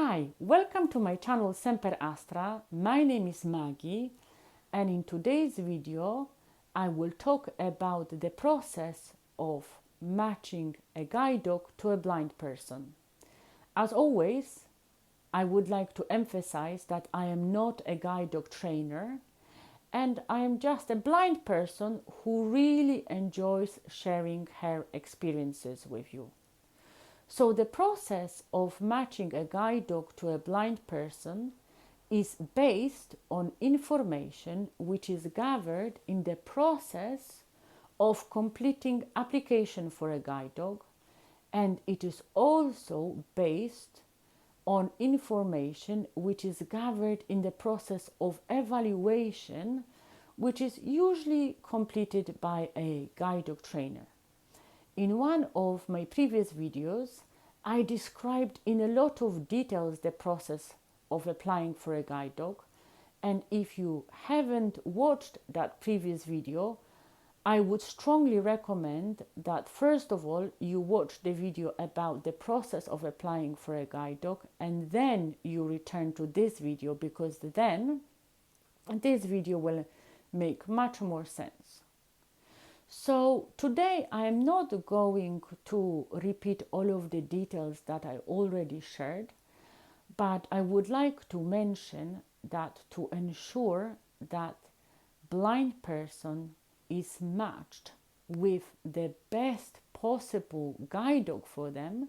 Hi, welcome to my channel Semper Astra. My name is Maggie, and in today's video I will talk about the process of matching a guide dog to a blind person. As always, I would like to emphasize that I am not a guide dog trainer and I am just a blind person who really enjoys sharing her experiences with you. So the process of matching a guide dog to a blind person is based on information which is gathered in the process of completing application for a guide dog, and it is also based on information which is gathered in the process of evaluation, which is usually completed by a guide dog trainer. In one of my previous videos, I described in a lot of details the process of applying for a guide dog. And if you haven't watched that previous video, I would strongly recommend that first of all, you watch the video about the process of applying for a guide dog, and then you return to this video, because then this video will make much more sense. So today I am not going to repeat all of the details that I already shared, but I would like to mention that to ensure that blind person is matched with the best possible guide dog for them,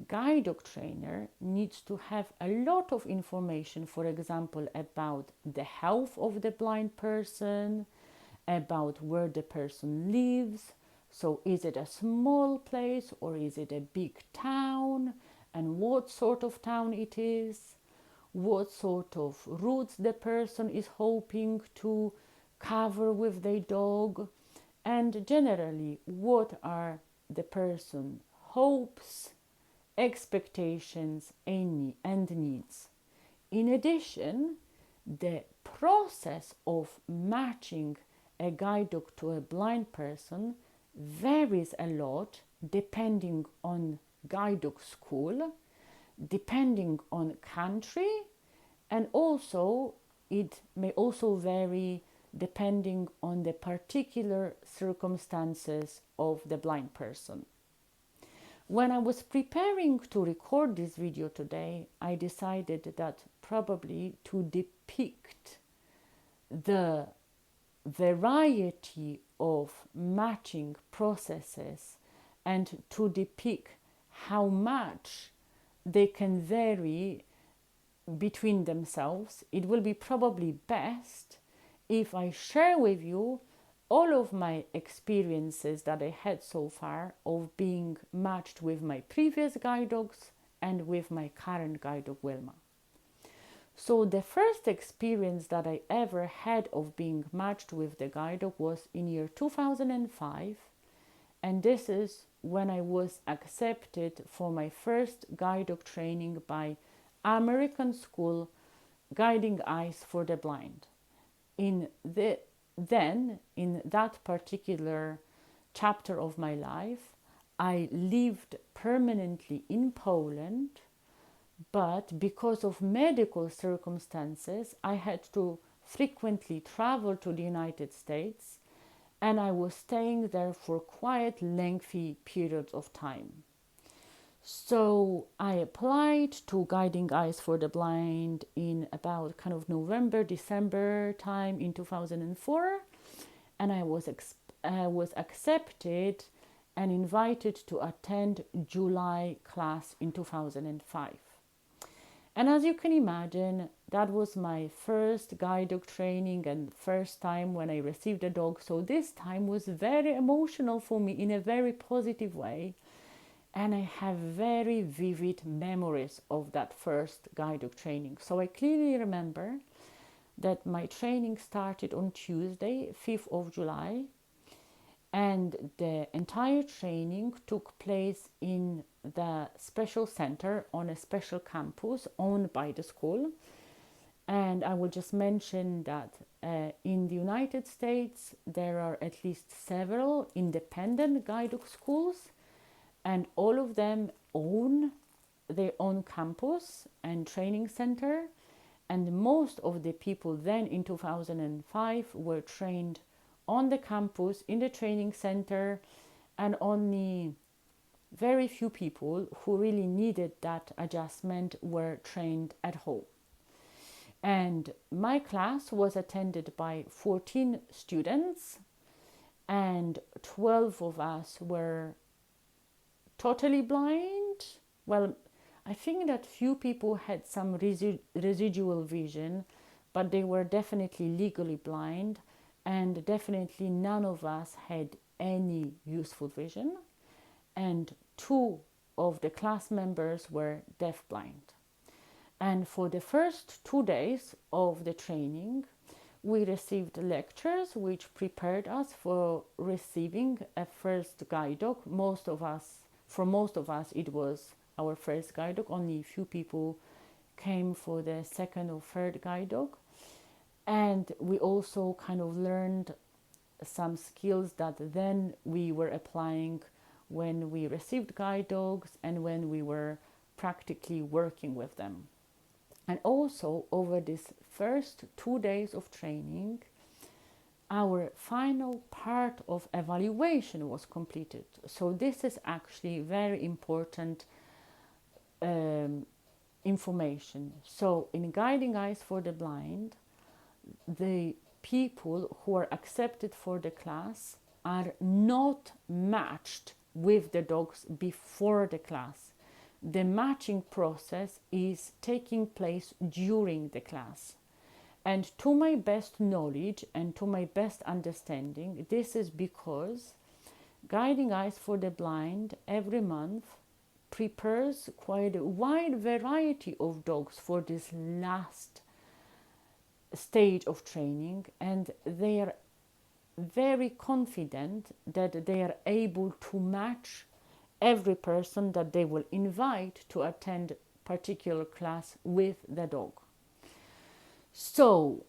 guide dog trainer needs to have a lot of information, for example, about the health of the blind person, about where the person lives. So is it a small place or is it a big town, and what sort of town it is, what sort of routes the person is hoping to cover with their dog, and generally what are the person's hopes, expectations and needs. In addition, the process of matching a guide dog to a blind person varies a lot depending on guide dog school, depending on country, and also it may also vary depending on the particular circumstances of the blind person. When I was preparing to record this video today, I decided that probably to depict the variety of matching processes and to depict how much they can vary between themselves, it will be probably best if I share with you all of my experiences that I had so far of being matched with my previous guide dogs and with my current guide dog Wilma. So the first experience that I ever had of being matched with the guide dog was in year 2005, and this is when I was accepted for my first guide dog training by American School Guiding Eyes for the Blind. In that particular chapter of my life, I lived permanently in Poland, but because of medical circumstances, I had to frequently travel to the United States, and I was staying there for quite lengthy periods of time. So I applied to Guiding Eyes for the Blind in about kind of November, December time in 2004, and I was accepted and invited to attend July class in 2005. And as you can imagine, that was my first guide dog training and first time when I received a dog. So this time was very emotional for me in a very positive way. And I have very vivid memories of that first guide dog training. So I clearly remember that my training started on Tuesday, 5th of July. And the entire training took place in the special center on a special campus owned by the school. And I will just mention that in the United States, there are at least several independent guide dog schools, and all of them own their own campus and training center, and most of the people then in 2005 were trained on the campus in the training center, and only very few people who really needed that adjustment were trained at home. And my class was attended by 14 students, and 12 of us were totally blind. Well, I think that few people had some residual vision, but they were definitely legally blind, and definitely none of us had any useful vision. And 2 of the class members were deafblind. And for the first 2 days of the training, we received lectures which prepared us for receiving a first guide dog. For most of us, it was our first guide dog. Only a few people came for the second or third guide dog. And we also kind of learned some skills that then we were applying when we received guide dogs and when we were practically working with them. And also, over this first 2 days of training, our final part of evaluation was completed. So this is actually very important information. So in Guiding Eyes for the Blind, the people who are accepted for the class are not matched with the dogs before the class. The matching process is taking place during the class. And to my best knowledge and to my best understanding, this is because Guiding Eyes for the Blind every month prepares quite a wide variety of dogs for this last stage of training, and they are very confident that they are able to match every person that they will invite to attend particular class with the dog. So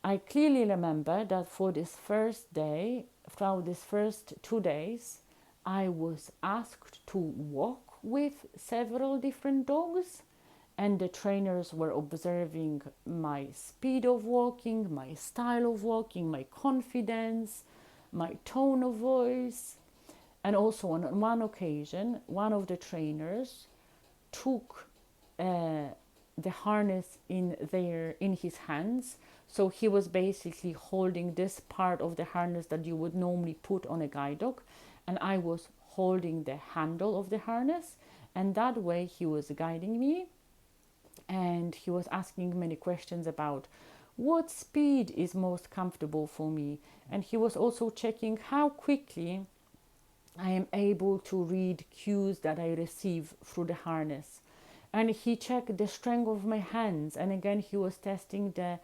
I clearly remember that for this first day, throughout these first 2 days, I was asked to walk with several different dogs, and the trainers were observing my speed of walking, my style of walking, my confidence, my tone of voice. And also on one occasion, one of the trainers took the harness in his hands. So he was basically holding this part of the harness that you would normally put on a guide dog, and I was holding the handle of the harness, and that way he was guiding me, and he was asking many questions about what speed is most comfortable for me, and he was also checking how quickly I am able to read cues that I receive through the harness. And he checked the strength of my hands, and again he was testing the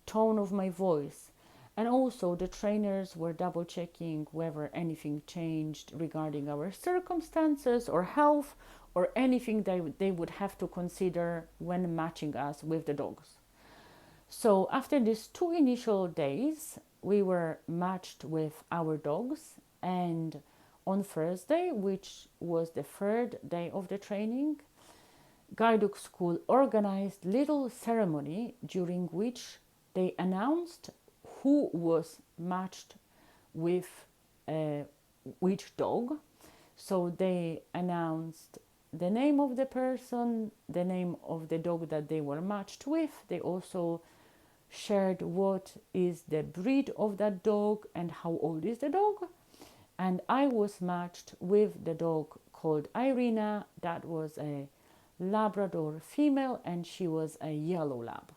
tone of my voice. And also the trainers were double checking whether anything changed regarding our circumstances or health or anything they would have to consider when matching us with the dogs. So after these 2 initial days, we were matched with our dogs, and on Thursday, which was the 3rd day of the training, Guide Dog School organized little ceremony during which they announced who was matched with which dog. So they announced the name of the person, the name of the dog that they were matched with. They also shared what is the breed of that dog and how old is the dog. And I was matched with the dog called Irina. That was a Labrador female, and she was a yellow lab.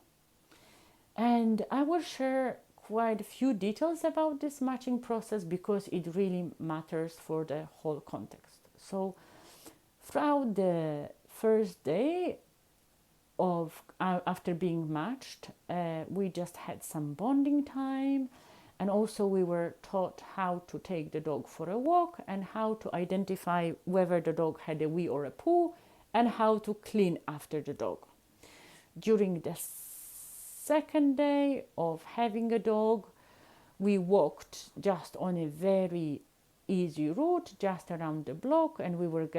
And I will share quite a few details about this matching process because it really matters for the whole context. So throughout the first day of after being matched, we just had some bonding time, and also we were taught how to take the dog for a walk and how to identify whether the dog had a wee or a poo, and how to clean after the dog. During the second day of having a dog, we walked just on a very easy route just around the block, and we were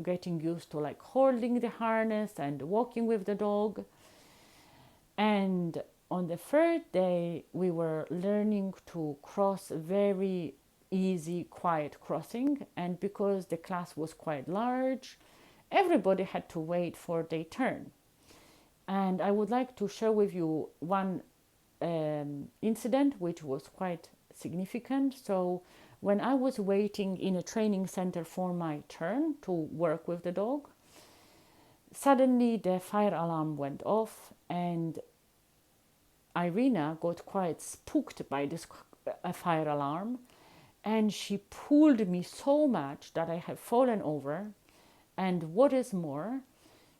getting used to like holding the harness and walking with the dog. And on the third day, we were learning to cross very easy, quiet crossing. And because the class was quite large, everybody had to wait for their turn. And I would like to share with you one incident which was quite significant. So when I was waiting in a training center for my turn to work with the dog, suddenly the fire alarm went off, and Irina got quite spooked by this fire alarm, and she pulled me so much that I have fallen over. And what is more,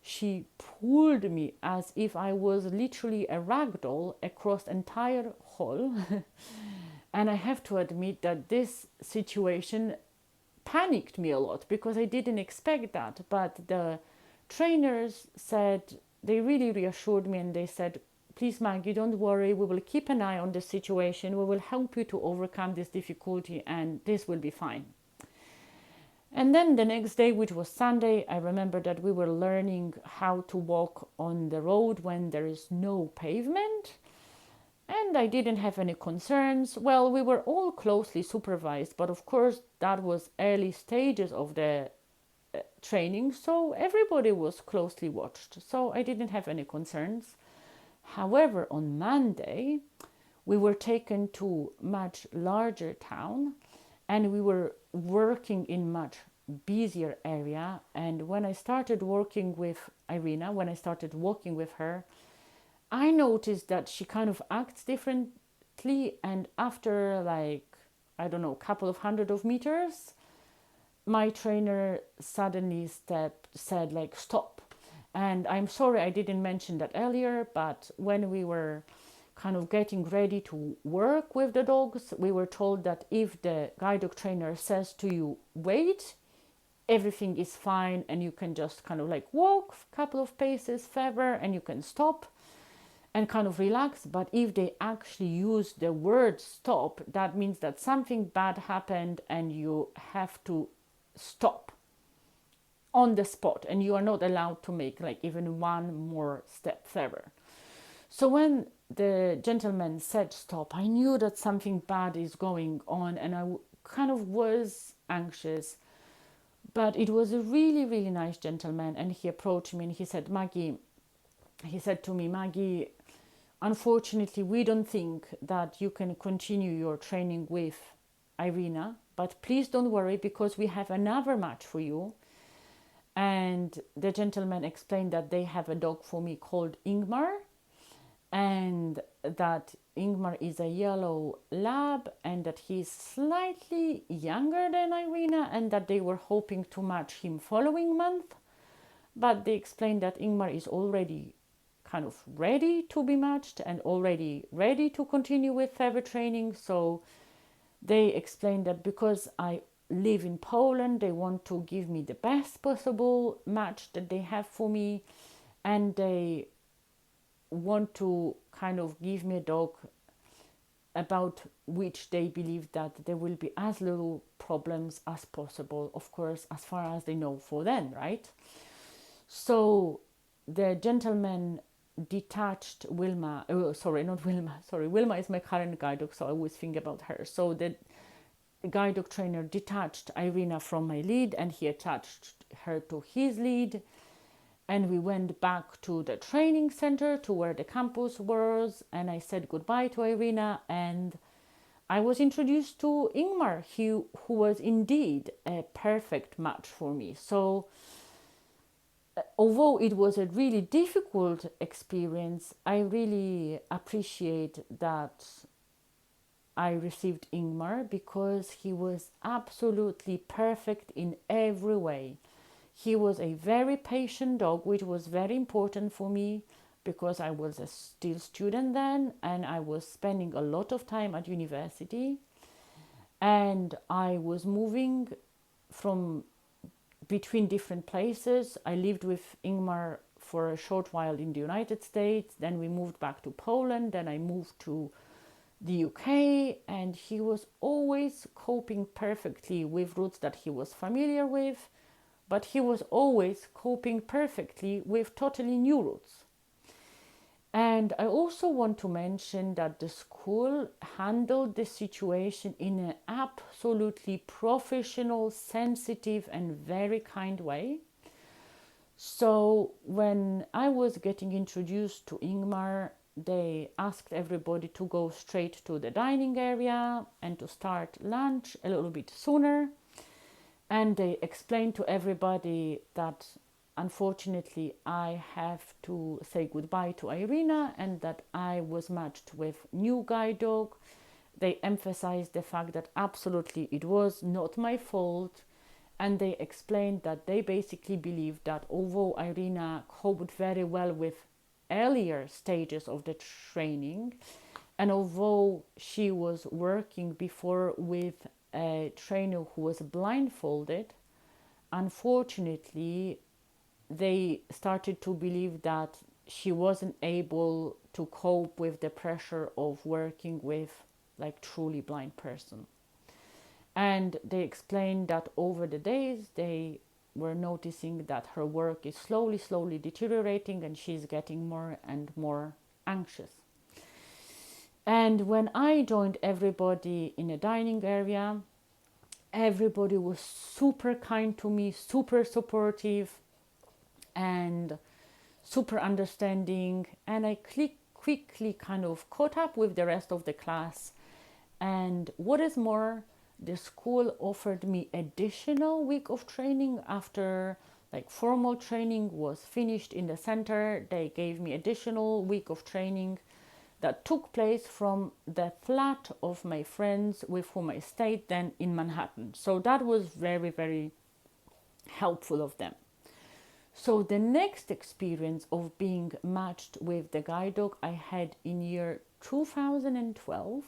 she pulled me as if I was literally a rag doll across the entire hall. And I have to admit that this situation panicked me a lot because I didn't expect that. But the trainers said, they really reassured me, and they said, please, Maggie, don't worry. We will keep an eye on the situation. We will help you to overcome this difficulty, and this will be fine. And then the next day, which was Sunday, I remember that we were learning how to walk on the road when there is no pavement. And I didn't have any concerns. Well, we were all closely supervised, but of course that was early stages of the training, so everybody was closely watched. So I didn't have any concerns. However, on Monday, we were taken to much larger town, and we were working in much busier area. And when I started working with Irina, when I started walking with her, I noticed that she kind of acts differently. And after I don't know, a couple of hundred of meters, my trainer suddenly said like, stop. And I'm sorry I didn't mention that earlier, but when we were kind of getting ready to work with the dogs, we were told that if the guide dog trainer says to you, wait, everything is fine, and you can just kind of like walk a couple of paces further and you can stop and kind of relax. But if they actually use the word stop, that means that something bad happened and you have to stop on the spot, and you are not allowed to make like even one more step further. So when the gentleman said stop, I knew that something bad is going on, and I kind of was anxious. But it was a really, really nice gentleman, and he approached me and he said, he said to me, Maggie, unfortunately, we don't think that you can continue your training with Irina, but please don't worry because we have another match for you. And the gentleman explained that they have a dog for me called Ingmar, and that Ingmar is a yellow lab, and that he's slightly younger than Irina, and that they were hoping to match him following month. But they explained that Ingmar is already kind of ready to be matched and already ready to continue with further training. So they explained that because I live in Poland, they want to give me the best possible match that they have for me, and they want to kind of give me a dog about which they believe that there will be as little problems as possible, of course, as far as they know for them, right? So the gentleman detached Wilma, Wilma is my current guide dog, so I always think about her. So the guide dog trainer detached Irina from my lead, and he attached her to his lead, and we went back to the training center, to where the campus was, and I said goodbye to Irina, and I was introduced to Ingmar, who was indeed a perfect match for me. So although it was a really difficult experience, I really appreciate that I received Ingmar, because he was absolutely perfect in every way. He was a very patient dog, which was very important for me because I was a still student then, and I was spending a lot of time at university, and I was moving from between different places. I lived with Ingmar for a short while in the United States, then we moved back to Poland, then I moved to the UK, and he was always coping perfectly with routes that he was familiar with, but he was always coping perfectly with totally new routes. And I also want to mention that the school handled the situation in an absolutely professional, sensitive, and very kind way. So when I was getting introduced to Ingmar, they asked everybody to go straight to the dining area and to start lunch a little bit sooner. And they explained to everybody that unfortunately I have to say goodbye to Irina and that I was matched with new guide dog. They emphasized the fact that absolutely it was not my fault, and they explained that they basically believed that although Irina coped very well with earlier stages of the training, and although she was working before with a trainer who was blindfolded, unfortunately they started to believe that she wasn't able to cope with the pressure of working with like truly blind person. And they explained that over the days they were noticing that her work is slowly deteriorating and she's getting more and more anxious. And when I joined everybody in a dining area, everybody was super kind to me, super supportive, and super understanding. And I quickly kind of caught up with the rest of the class. And what is more, the school offered me additional week of training after like formal training was finished in the center. They gave me additional week of training that took place from the flat of my friends with whom I stayed then in Manhattan. So that was very, very helpful of them. So the next experience of being matched with the guide dog I had in year 2012,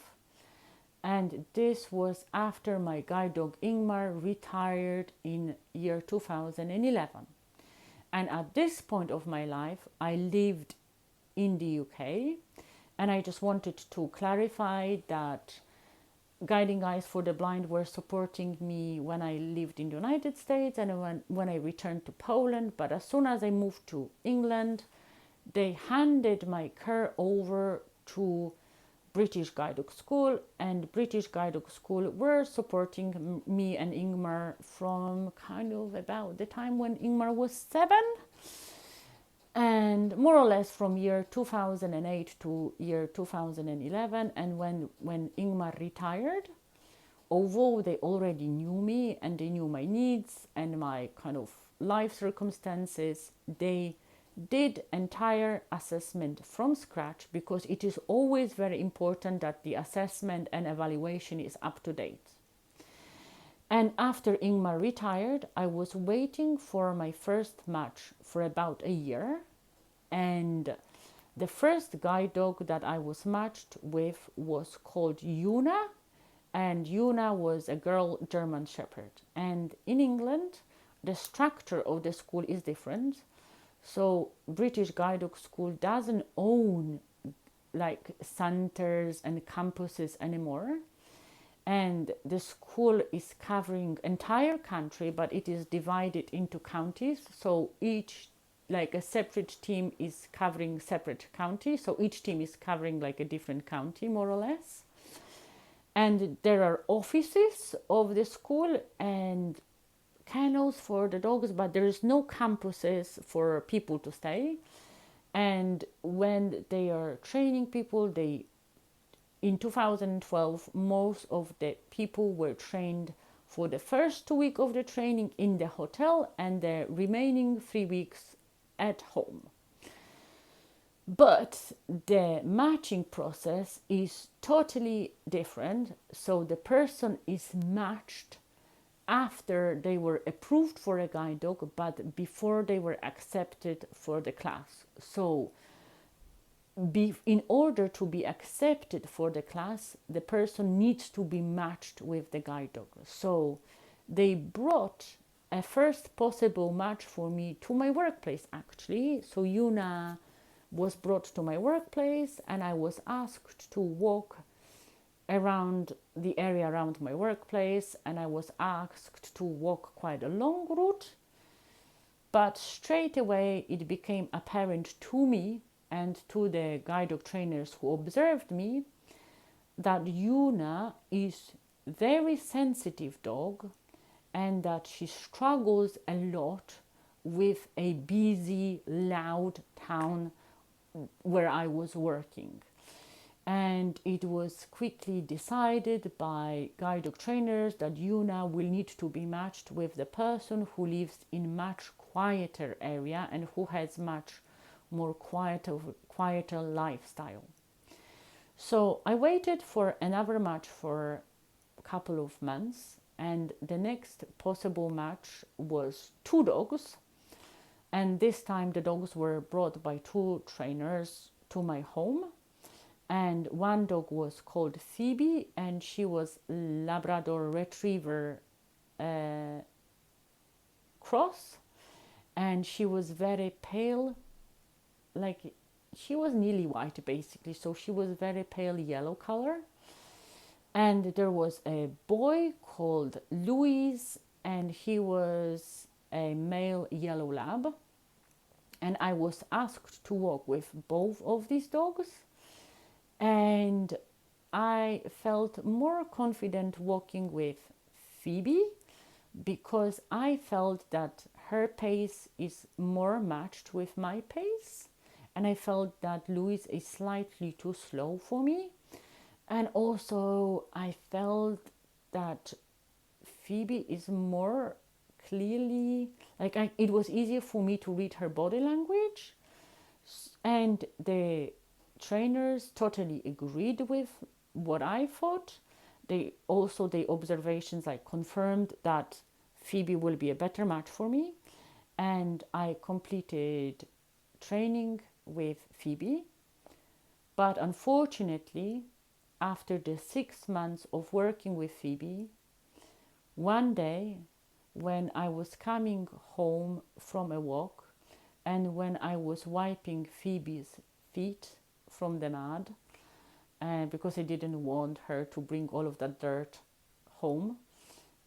and this was after my guide dog Ingmar retired in year 2011. And at this point of my life, I lived in the UK, and I just wanted to clarify that Guiding Eyes for the Blind were supporting me when I lived in the United States and when I returned to Poland. But as soon as I moved to England, they handed my care over to British Guide Dog School, and British Guide Dog School were supporting me and Ingmar from kind of about the time when Ingmar was 7, and more or less from year 2008 to year 2011. And when Ingmar retired, although they already knew me and they knew my needs and my kind of life circumstances, they did entire assessment from scratch, because it is always very important that the assessment and evaluation is up to date. And after Ingmar retired, I was waiting for my first match for about a year. And the first guide dog that I was matched with was called Yuna. And Yuna was a girl German Shepherd. And in England, the structure of the school is different. So British Guide Dog School doesn't own like centers and campuses anymore. And the school is covering entire country, but it is divided into counties. So each, like a separate team is covering separate county. So each team is covering like a different county, more or less. And there are offices of the school and kennels for the dogs, but there is no campuses for people to stay. And when they are training people, in 2012, most of the people were trained for the first 2 weeks of the training in the hotel and the remaining 3 weeks at home. But the matching process is totally different. So the person is matched after they were approved for a guide dog, but before they were accepted for the class. So in order to be accepted for the class, the person needs to be matched with the guide dog. So they brought a first possible match for me to my workplace, actually. So Yuna was brought to my workplace, and I was asked to walk around the area around my workplace, and I was asked to walk quite a long route. But straight away it became apparent to me and to the guide dog trainers who observed me that Yuna is very sensitive dog and that she struggles a lot with a busy, loud town where I was working. And it was quickly decided by guide dog trainers that Yuna will need to be matched with the person who lives in much quieter area and who has much more quieter lifestyle. So I waited for another match for a couple of months, and the next possible match was 2 dogs. And this time the dogs were brought by 2 trainers to my home. And one dog was called Phoebe, and she was Labrador Retriever cross, and she was very pale, like she was nearly white basically, so she was very pale yellow color. And there was a boy called Louis, and he was a male yellow lab, and I was asked to walk with both of these dogs. And I felt more confident walking with Phoebe because I felt that her pace is more matched with my pace, and I felt that Louis is slightly too slow for me. And also I felt that Phoebe is more clearly, it was easier for me to read her body language. And the trainers totally agreed with what I thought. The observations confirmed that Phoebe will be a better match for me, and I completed training with Phoebe. But unfortunately, after the 6 months of working with Phoebe, one day when I was coming home from a walk and when I was wiping Phoebe's feet from the mud, because I didn't want her to bring all of that dirt home,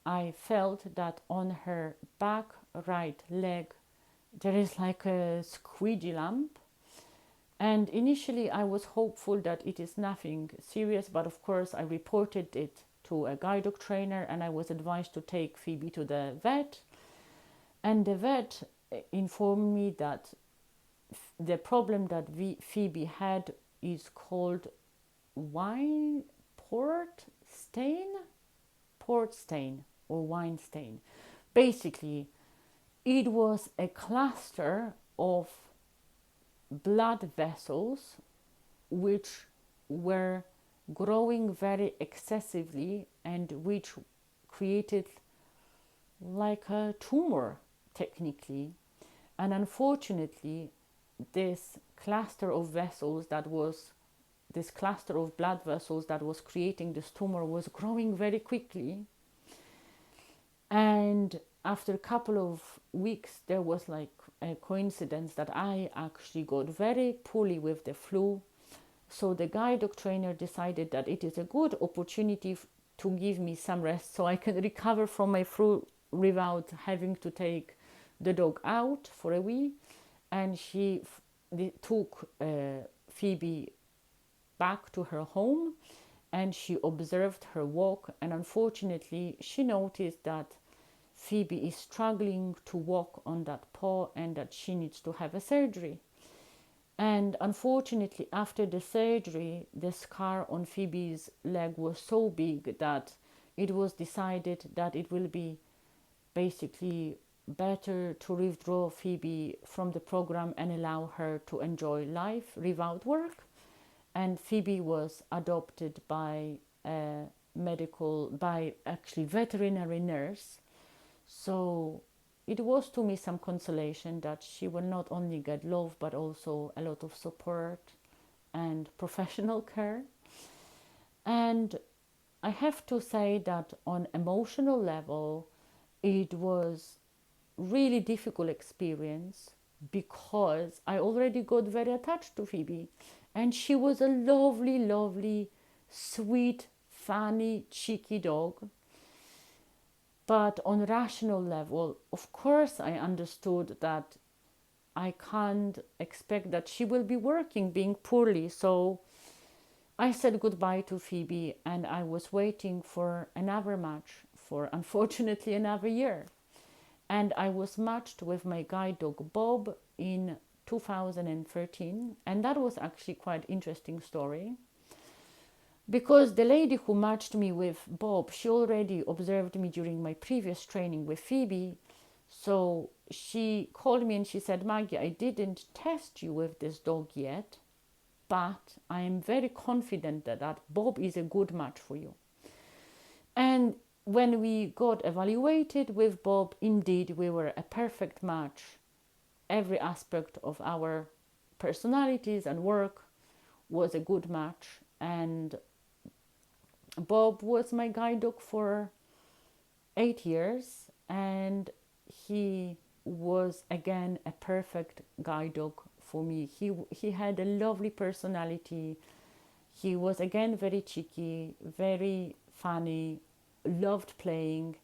I felt that on her back right leg there is like a squeegee lump. And initially I was hopeful that it is nothing serious, but of course I reported it to a guide dog trainer and I was advised to take Phoebe to the vet. And the vet informed me that the problem that Phoebe had is called port stain or wine stain. Basically, it was a cluster of blood vessels which were growing very excessively and which created like a tumor technically. And unfortunately, this cluster of blood vessels that was creating this tumor was growing very quickly. And after a couple of weeks, there was like a coincidence that I actually got very poorly with the flu. So the guide dog trainer decided that it is a good opportunity to give me some rest so I can recover from my flu without having to take the dog out for a wee. And she took Phoebe back to her home and she observed her walk. And unfortunately, she noticed that Phoebe is struggling to walk on that paw and that she needs to have a surgery. And unfortunately, after the surgery, the scar on Phoebe's leg was so big that it was decided that it will be basically better to withdraw Phoebe from the program and allow her to enjoy life without work. And Phoebe was adopted by a veterinary nurse. So it was to me some consolation that she will not only get love but also a lot of support and professional care. And I have to say that on emotional level, it was really difficult experience because I already got very attached to Phoebe, and she was a lovely, lovely, sweet, funny, cheeky dog. But on a rational level, of course, I understood that I can't expect that she will be working, being poorly. So I said goodbye to Phoebe and I was waiting for another match for, unfortunately, another year. And I was matched with my guide dog Bob in 2013. And that was actually quite interesting story. Because the lady who matched me with Bob, she already observed me during my previous training with Phoebe. So she called me and she said, Maggie, I didn't test you with this dog yet, but I am very confident that Bob is a good match for you. And when we got evaluated with Bob, indeed, we were a perfect match. Every aspect of our personalities and work was a good match. And Bob was my guide dog for 8 years, and he was again a perfect guide dog for me. He had a lovely personality. He was again very cheeky, very funny, loved playing,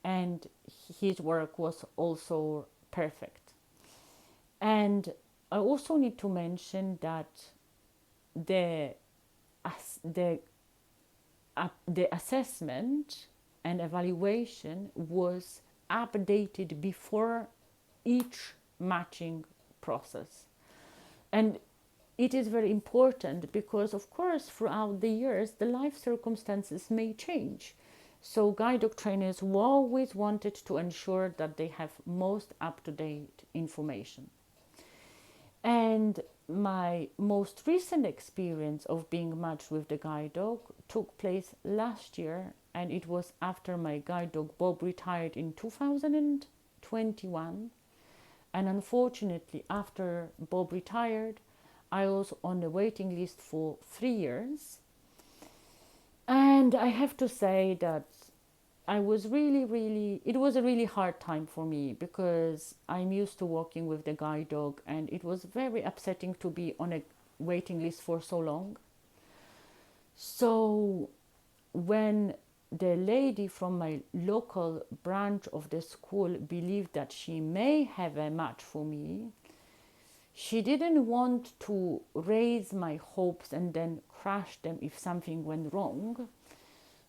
and his work was also perfect. And I also need to mention that the assessment and evaluation was updated before each matching process. And it is very important because, of course, throughout the years, the life circumstances may change. So guide dog trainers always wanted to ensure that they have most up-to-date information. And my most recent experience of being matched with the guide dog took place last year, and it was after my guide dog Bob retired in 2021. And unfortunately, after Bob retired, I was on the waiting list for 3 years. And I have to say that it was a really hard time for me because I'm used to working with the guide dog, and it was very upsetting to be on a waiting list for so long. So when the lady from my local branch of the school believed that she may have a match for me, she didn't want to raise my hopes and then crush them if something went wrong.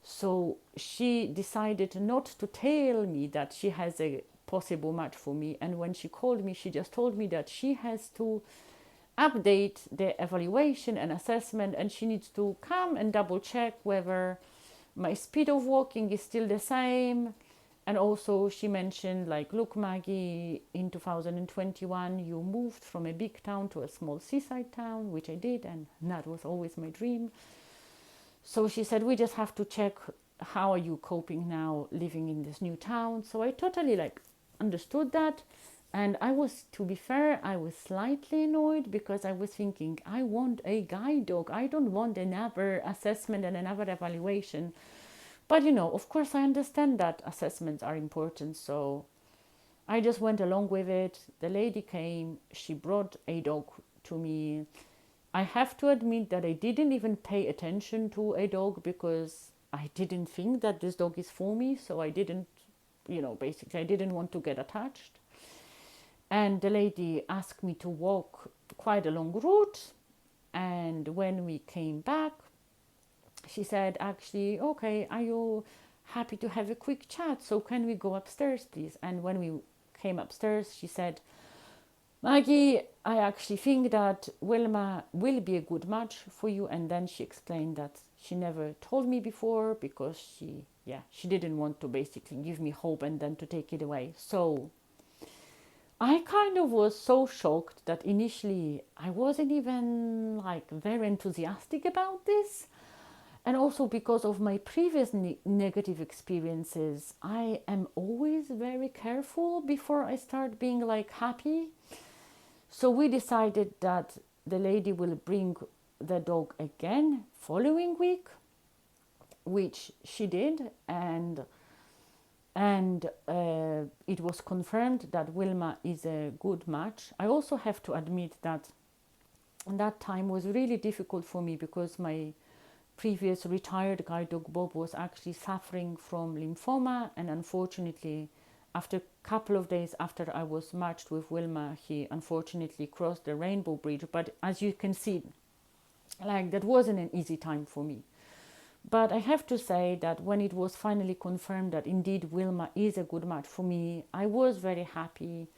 So she decided not to tell me that she has a possible match for me. And when she called me, she just told me that she has to update the evaluation and assessment, and she needs to come and double check whether my speed of walking is still the same. And also she mentioned, like, look, Maggie, in 2021 you moved from a big town to a small seaside town, which I did, and that was always my dream. So she said, we just have to check how are you coping now living in this new town. So I totally understood that. And I was, to be fair, I was slightly annoyed because I was thinking, I want a guide dog. I don't want another assessment and another evaluation. But, of course, I understand that assessments are important. So I just went along with it. The lady came. She brought a dog to me. I have to admit that I didn't even pay attention to a dog because I didn't think that this dog is for me. So I didn't, basically I didn't want to get attached. And the lady asked me to walk quite a long route. And when we came back, she said, actually, okay, are you happy to have a quick chat? So can we go upstairs, please? And when we came upstairs, she said, Maggie, I actually think that Wilma will be a good match for you. And then she explained that she never told me before because she didn't want to basically give me hope and then to take it away. So I kind of was so shocked that initially I wasn't even very enthusiastic about this. And also because of my previous negative experiences, I am always very careful before I start being happy. So we decided that the lady will bring the dog again following week, which she did, and it was confirmed that Wilma is a good match. I also have to admit that that time was really difficult for me because my previous retired guide dog Bob was actually suffering from lymphoma, and unfortunately, after a couple of days after I was matched with Wilma, he unfortunately crossed the rainbow bridge. But as you can see, like, that wasn't an easy time for me. But I have to say that when it was finally confirmed that indeed Wilma is a good match for me, I was very happy.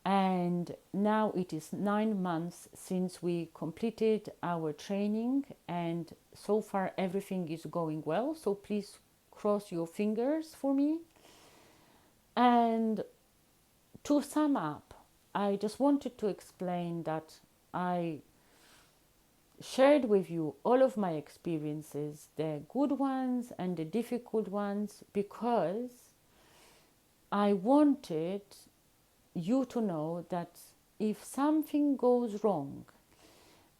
And now it is 9 months since we completed our training, and so far everything is going well. So please cross your fingers for me. And to sum up, I just wanted to explain that I shared with you all of my experiences, the good ones and the difficult ones, because I wanted you to know that if something goes wrong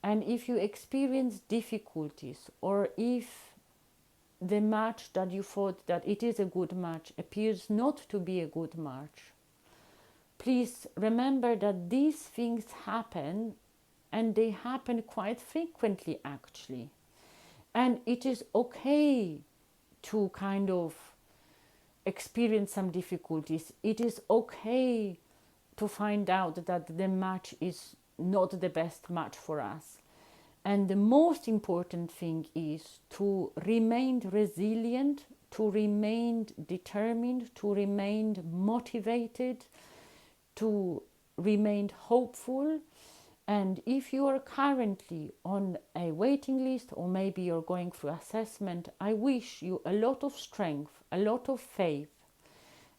and if you experience difficulties, or if the match that you thought that it is a good match appears not to be a good match, please remember that these things happen, and they happen quite frequently actually. And it is okay to kind of experience some difficulties. It is okay to find out that the match is not the best match for us. And the most important thing is to remain resilient, to remain determined, to remain motivated, to remain hopeful. And if you are currently on a waiting list, or maybe you're going through assessment, I wish you a lot of strength, a lot of faith,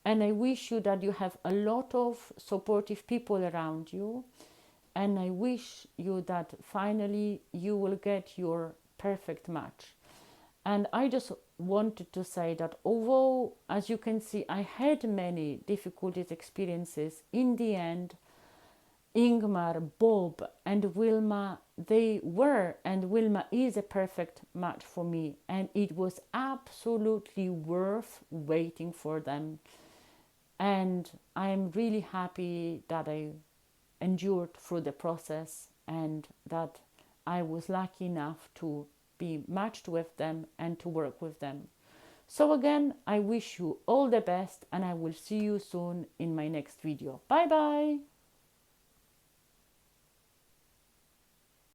and I wish you that you have a lot of supportive people around you. And I wish you that finally you will get your perfect match. And I just wanted to say that although, as you can see, I had many difficulties, experiences, in the end, Ingmar, Bob, and Wilma, they were, and Wilma is a perfect match for me. And it was absolutely worth waiting for them. And I'm really happy that I endured through the process, and that I was lucky enough to be matched with them and to work with them. So again, I wish you all the best, and I will see you soon in my next video. Bye bye!